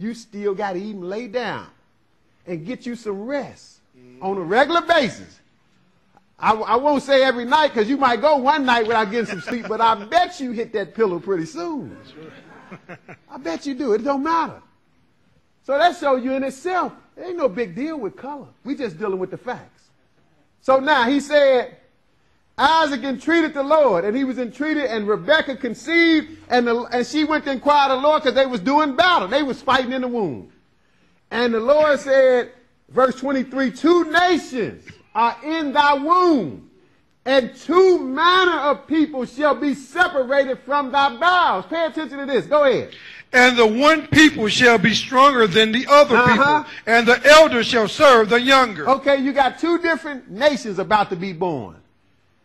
you still got to even lay down and get you some rest on a regular basis. I won't say every night, because you might go one night without getting some sleep, but I bet you hit that pillow pretty soon. I bet you do. It don't matter. So that shows you in itself, there ain't no big deal with color. We just dealing with the facts. So now he said, Isaac entreated the Lord, and he was entreated, and Rebekah conceived, and she went to inquire the Lord, because they was doing battle. They was fighting in the womb. And the Lord said, verse 23, 2 nations are in thy womb, and 2 manner of people shall be separated from thy bowels. Pay attention to this. Go ahead. And the one people shall be stronger than the other people, and the elder shall serve the younger. Okay, you got 2 different nations about to be born.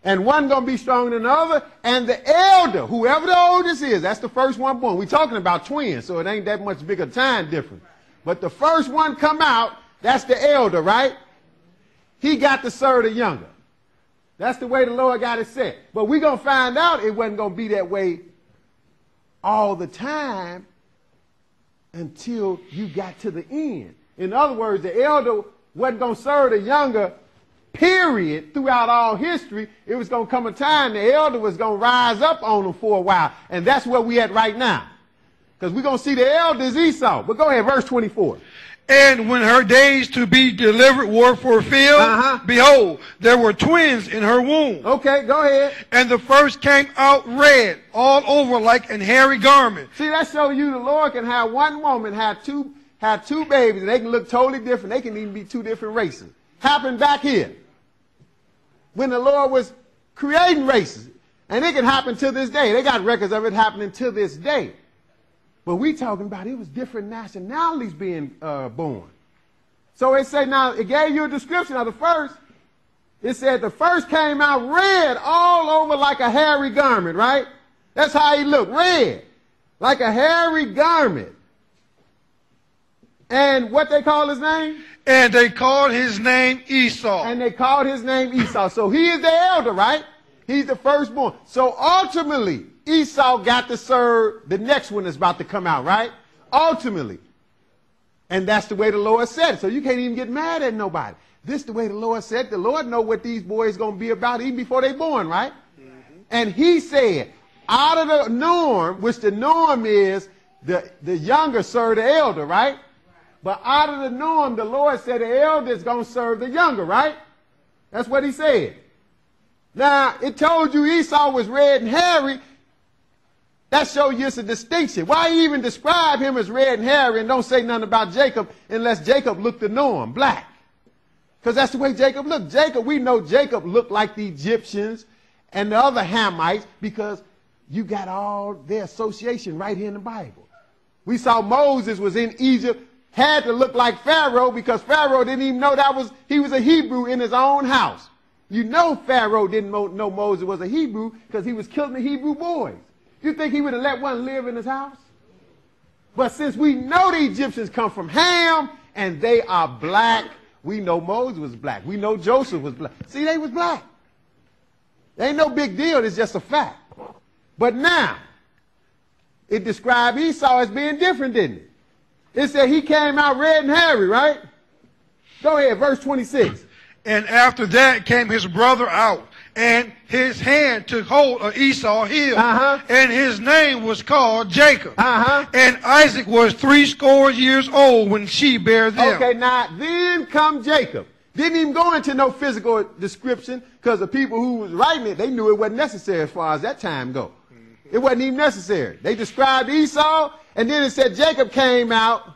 And one going to be stronger than the other, and the elder, whoever the oldest is, that's the first one born. We're talking about twins, so it ain't that much bigger time difference. But the first one come out, that's the elder, right? He got to serve the younger. That's the way the Lord got it set. But we're going to find out it wasn't going to be that way all the time until you got to the end. In other words, the elder wasn't going to serve the younger, period, throughout all history. It was going to come a time the elder was going to rise up on them for a while. And that's where we at right now. Because we're going to see the elder is Esau. But go ahead, verse 24. And when her days to be delivered were fulfilled, behold, there were twins in her womb. Okay, go ahead. And the first came out red, all over like an hairy garment. See, that shows you the Lord can have one woman have two babies, and they can look totally different. They can even be 2 different races. Happened back here when the Lord was creating races. And it can happen to this day. They got records of it happening to this day. But we talking about it was different nationalities being born. So it said, now, it gave you a description of the first. It said the first came out red all over like a hairy garment, right? That's how he looked, red, like a hairy garment. And what they call his name? And they called his name Esau. And they called his name Esau. So he is the elder, right? He's the firstborn. So ultimately, Esau got to serve the next one that's about to come out, right? Ultimately. And that's the way the Lord said it. So you can't even get mad at nobody. This is the way the Lord said. The Lord know what these boys going to be about even before they born, right? And he said, out of the norm, which the norm is the younger serve the elder, right? But out of the norm, the Lord said the elder is going to serve the younger, right? That's what he said. Now, it told you Esau was red and hairy. That shows you it's a distinction. Why even describe him as red and hairy and don't say nothing about Jacob unless Jacob looked the norm, black? Because that's the way Jacob looked. Jacob, we know Jacob looked like the Egyptians and the other Hamites because you got all their association right here in the Bible. We saw Moses was in Egypt, had to look like Pharaoh because Pharaoh didn't even know he was a Hebrew in his own house. You know Pharaoh didn't know Moses was a Hebrew because he was killing the Hebrew boys. You think he would have let one live in his house? But since we know the Egyptians come from Ham and they are black, we know Moses was black. We know Joseph was black. See, they was black. There ain't no big deal. It's just a fact. But now, it described Esau as being different, didn't it? It said he came out red and hairy, right? Go ahead, verse 26. And after that came his brother out, and his hand took hold of Esau's heel, and his name was called Jacob. And Isaac was 80 years old when she bare them. Okay, now then come Jacob. Didn't even go into no physical description because the people who was writing it, they knew it wasn't necessary as far as that time go. It wasn't even necessary. They described Esau, and then it said Jacob came out,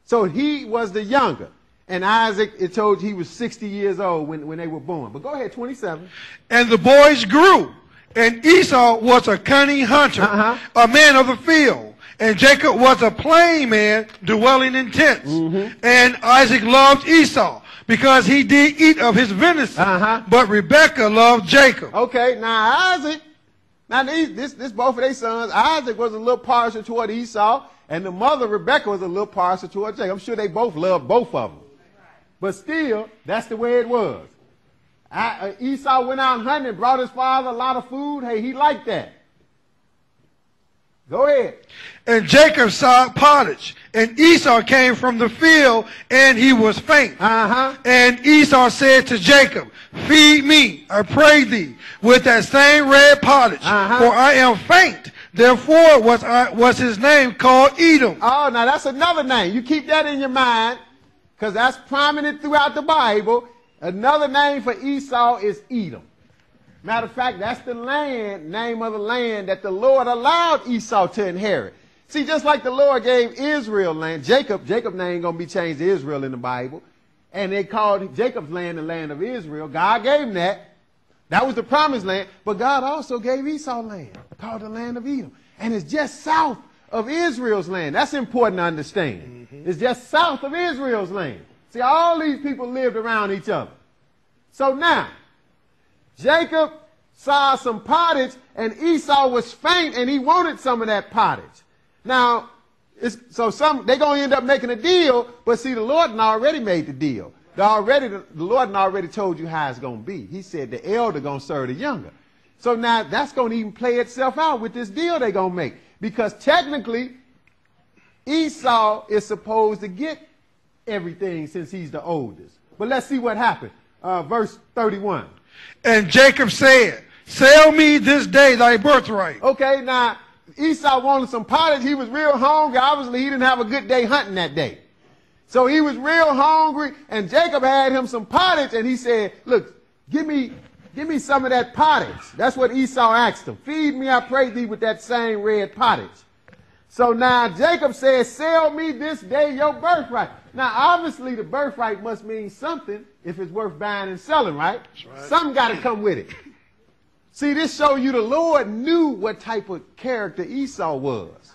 so he was the younger. And Isaac, it told you he was 60 years old when they were born. But go ahead, 27. And the boys grew, and Esau was a cunning hunter, a man of the field. And Jacob was a plain man dwelling in tents. And Isaac loved Esau because he did eat of his venison. But Rebekah loved Jacob. Okay, now Isaac, this both of their sons. Isaac was a little partial toward Esau, and the mother Rebekah was a little partial toward Jacob. I'm sure they both loved both of them. But still, that's the way it was. Esau went out hunting and brought his father a lot of food. Hey, he liked that. Go ahead. And Jacob saw pottage, and Esau came from the field, and he was faint. And Esau said to Jacob, feed me, I pray thee, with that same red pottage, for I am faint. Therefore was his name called Edom. Oh, now that's another name. You keep that in your mind, because that's prominent throughout the Bible. Another name for Esau is Edom. Matter of fact, that's the name of the land that the Lord allowed Esau to inherit. See, just like the Lord gave Israel land, Jacob's name ain't going to be changed to Israel in the Bible. And they called Jacob's land the land of Israel. God gave him that. That was the promised land. But God also gave Esau land, called the land of Edom. And it's just south of Israel's land. That's important to understand. It's just south of Israel's land. See, all these people lived around each other. So now, Jacob saw some pottage, and Esau was faint, and he wanted some of that pottage. Now, they're going to end up making a deal, but see, the Lord already made the deal. The Lord already told you how it's going to be. He said the elder going to serve the younger. So now that's going to even play itself out with this deal they're going to make. Because technically, Esau is supposed to get everything since he's the oldest. But let's see what happened. Verse 31. And Jacob said, sell me this day thy birthright. Okay, now Esau wanted some pottage. He was real hungry. Obviously, he didn't have a good day hunting that day. So he was real hungry, and Jacob had him some pottage, and he said, look, give me some of that pottage. That's what Esau asked him. Feed me, I pray thee, with that same red pottage. So now Jacob says, sell me this day your birthright. Now, obviously, the birthright must mean something if it's worth buying and selling, right? That's right. Something got to come with it. See, this shows you the Lord knew what type of character Esau was.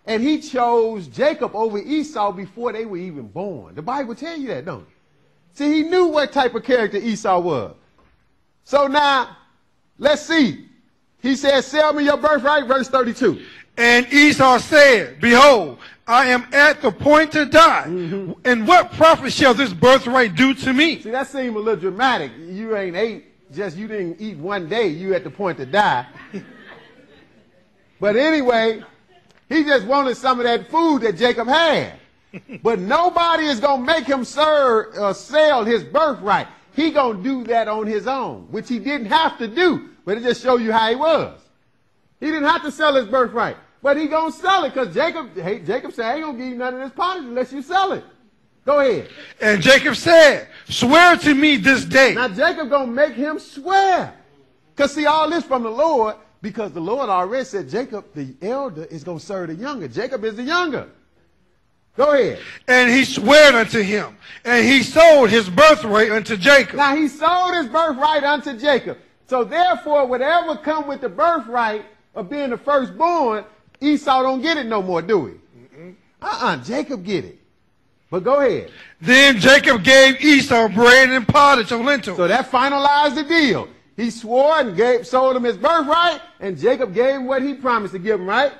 And he chose Jacob over Esau before they were even born. The Bible tells you that, don't it? See, he knew what type of character Esau was. So now, let's see. He said, sell me your birthright, verse 32. And Esau said, behold, I am at the point to die. And what profit shall this birthright do to me? See, that seemed a little dramatic. You didn't eat one day, you at the point to die. But anyway, he just wanted some of that food that Jacob had. But nobody is going to make him sell his birthright. He going to do that on his own, which he didn't have to do. But it just shows you how he was. He didn't have to sell his birthright. But he going to sell it because Jacob said, I ain't going to give you none of this pottage unless you sell it. Go ahead. And Jacob said, swear to me this day. Now Jacob going to make him swear. Because see, all this from the Lord, because the Lord already said Jacob, the elder, is going to serve the younger. Jacob is the younger. Go ahead. And he swore unto him, and he sold his birthright unto Jacob. Now he sold his birthright unto Jacob. So therefore, whatever come with the birthright of being the firstborn, Esau don't get it no more, do he? Jacob get it. But go ahead. Then Jacob gave Esau bread and pottage of lentils. So that finalized the deal. He swore and sold him his birthright, and Jacob gave him what he promised to give him, right?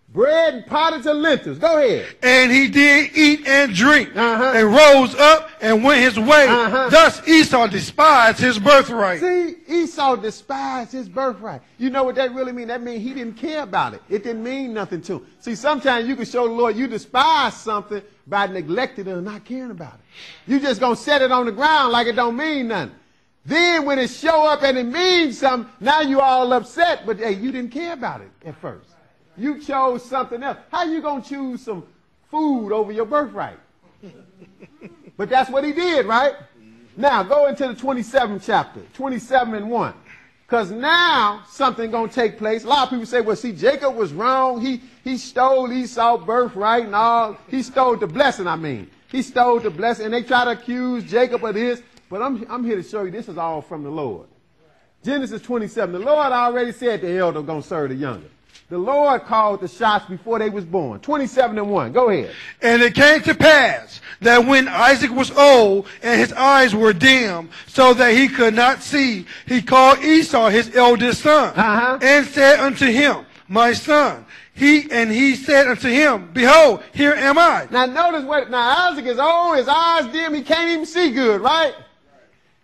Bread and pottage of lentils. Go ahead. And he did eat and drink, and rose up and went his way. Thus Esau despised his birthright. See, Esau despised his birthright. You know what that really means? That means he didn't care about it. It didn't mean nothing to him. See, sometimes you can show the Lord you despise something by neglecting it or not caring about it. You just going to set it on the ground like it don't mean nothing. Then when it show up and it means something, now you all upset, but hey, you didn't care about it at first. You chose something else. How you going to choose some food over your birthright? But that's what he did, right? Now, go into the 27th chapter, 27 and 1. Because now something going to take place. A lot of people say, well, see, Jacob was wrong. He stole Esau's birthright and all. He stole the blessing, I mean. He stole the blessing. And they try to accuse Jacob of this. But I'm here to show you this is all from the Lord. Genesis 27. The Lord already said the elder going to serve the younger. The Lord called the shots before they was born. 27 and 1. Go ahead. And it came to pass that when Isaac was old and his eyes were dim, so that he could not see, he called Esau his eldest son, and said unto him, my son. He said unto him, behold, here am I. Now notice now Isaac is old, his eyes dim, he can't even see good, right?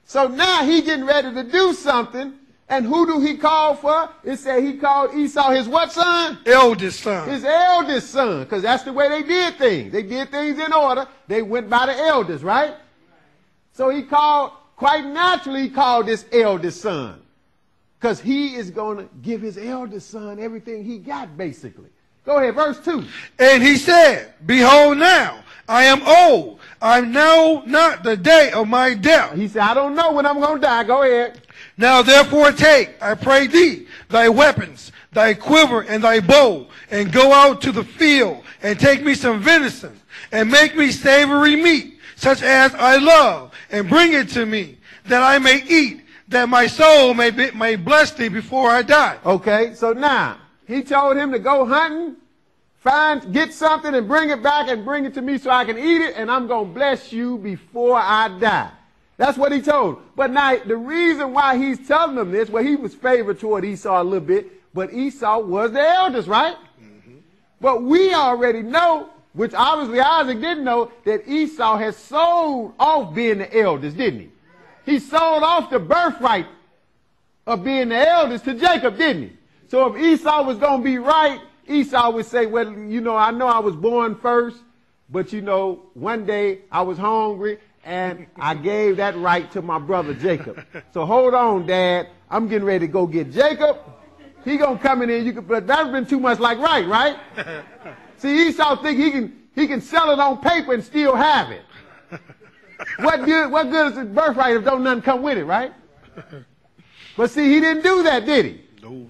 So now he getting ready to do something. And who do he call for? It said he called Esau his what son? Eldest son. His eldest son, because that's the way they did things. They did things in order. They went by the eldest, right? So he called, quite naturally, he called this eldest son, because he is going to give his eldest son everything he got, basically. Go ahead, verse 2. And he said, behold now, I am old. I know not the day of my death. He said, I don't know when I'm going to die. Go ahead. Now therefore take, I pray thee, thy weapons, thy quiver, and thy bow, and go out to the field, and take me some venison, and make me savory meat, such as I love, and bring it to me, that I may eat, that my soul may bless thee before I die. Okay, so now, he told him to go hunting, get something, and bring it back, and bring it to me so I can eat it, and I'm going to bless you before I die. That's what he told him. But now, the reason why he's telling them this, well, he was favored toward Esau a little bit, but Esau was the eldest, right? Mm-hmm. But we already know, which obviously Isaac didn't know, that Esau has sold off being the eldest, didn't he? He sold off the birthright of being the eldest to Jacob, didn't he? So if Esau was going to be right, Esau would say, well, you know, I know I was born first, but, you know, one day I was hungry, and I gave that right to my brother Jacob. So hold on, Dad. I'm getting ready to go get Jacob. He gonna come in here. But that's been too much like right? See, Esau think he can sell it on paper and still have it. What good is his birthright if don't nothing come with it, right? But see, he didn't do that, did he? No.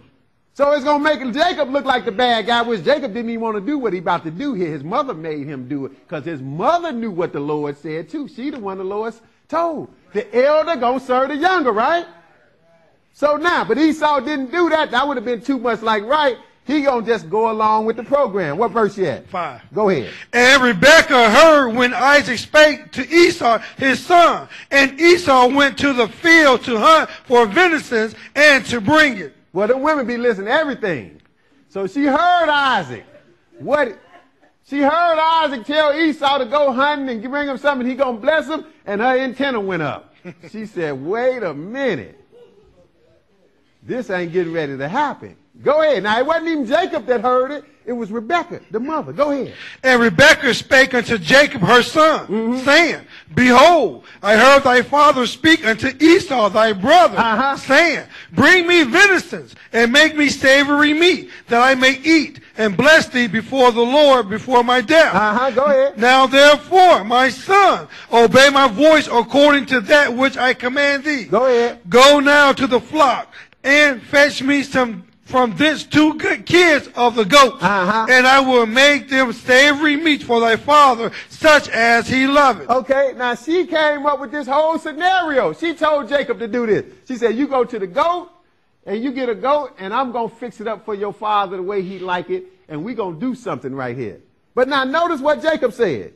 So it's going to make Jacob look like the bad guy, which Jacob didn't even want to do what he about to do here. His mother made him do it because his mother knew what the Lord said too. She the one the Lord told. The elder going to serve the younger, right? So now, but Esau didn't do that. That would have been too much like right. He going to just go along with the program. What verse you at? 5. Go ahead. And Rebekah heard when Isaac spake to Esau his son. And Esau went to the field to hunt for venison and to bring it. Well, the women be listening to everything. So she heard Isaac. She heard Isaac tell Esau to go hunting and bring him something. He going to bless him. And her antenna went up. She said, wait a minute. This ain't getting ready to happen. Go ahead. Now, it wasn't even Jacob that heard it. It was Rebekah, the mother. Go ahead. And Rebekah spake unto Jacob her son, saying, behold, I heard thy father speak unto Esau thy brother, saying, bring me venison, and make me savory meat, that I may eat, and bless thee before the Lord before my death. Go ahead. Now therefore, my son, obey my voice according to that which I command thee. Go ahead. Go now to the flock, and fetch me from thence 2 good kids of the goats, and I will make them savory meat for thy father, such as he loveth. Okay, now she came up with this whole scenario. She told Jacob to do this. She said, you go to the goat, and you get a goat, and I'm going to fix it up for your father the way he like it, and we're going to do something right here. But now notice what Jacob said.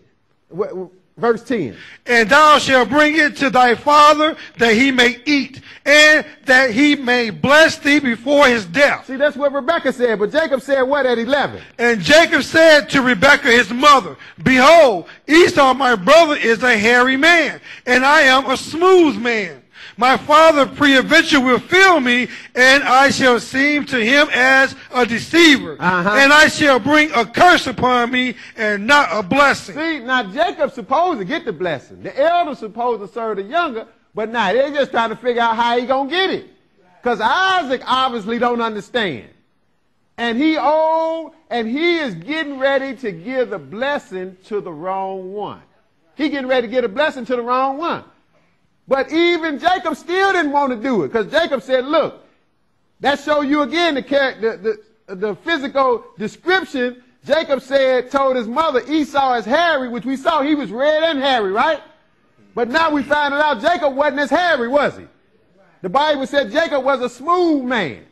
Verse 10. And thou shalt bring it to thy father, that he may eat, and that he may bless thee before his death. See, that's what Rebekah said, but Jacob said what at 11? And Jacob said to Rebekah his mother, behold, Esau my brother is a hairy man, and I am a smooth man. My father peradventure will fill me, and I shall seem to him as a deceiver. And I shall bring a curse upon me, and not a blessing. See, now Jacob's supposed to get the blessing. The elder's supposed to serve the younger, but now they're just trying to figure out how he going to get it. Because Isaac obviously don't understand. And he old, and he is getting ready to give the blessing to the wrong one. He getting ready to give a blessing to the wrong one. But even Jacob still didn't want to do it, because Jacob said, look, that show you again the physical description. Jacob told his mother Esau is hairy, which we saw he was red and hairy, right? But now we found out Jacob wasn't as hairy, was he? The Bible said Jacob was a smooth man.